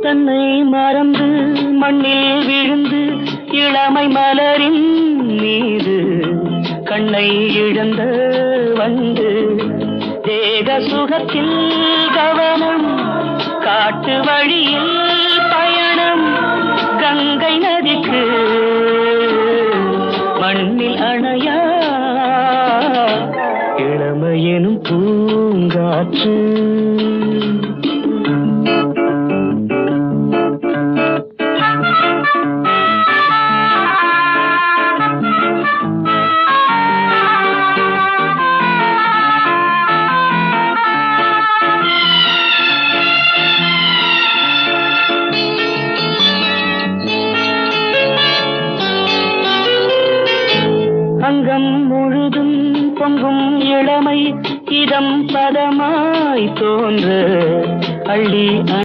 தன்னை மறந்து மண்ணில் விழுந்து இளமை மலரின் மீது கண்ணை இழந்த வந்து தேக சுகத்தில் கவனம் காட்டு வழியில் பயணம் கங்கை நதிக்கு மண்ணில் அணையா இளமையெனும் பூங்காற்று. அங்கம் முழுதும் பொங்கும் இளமை இதம் பதமாய் தோன்ற அள்ளி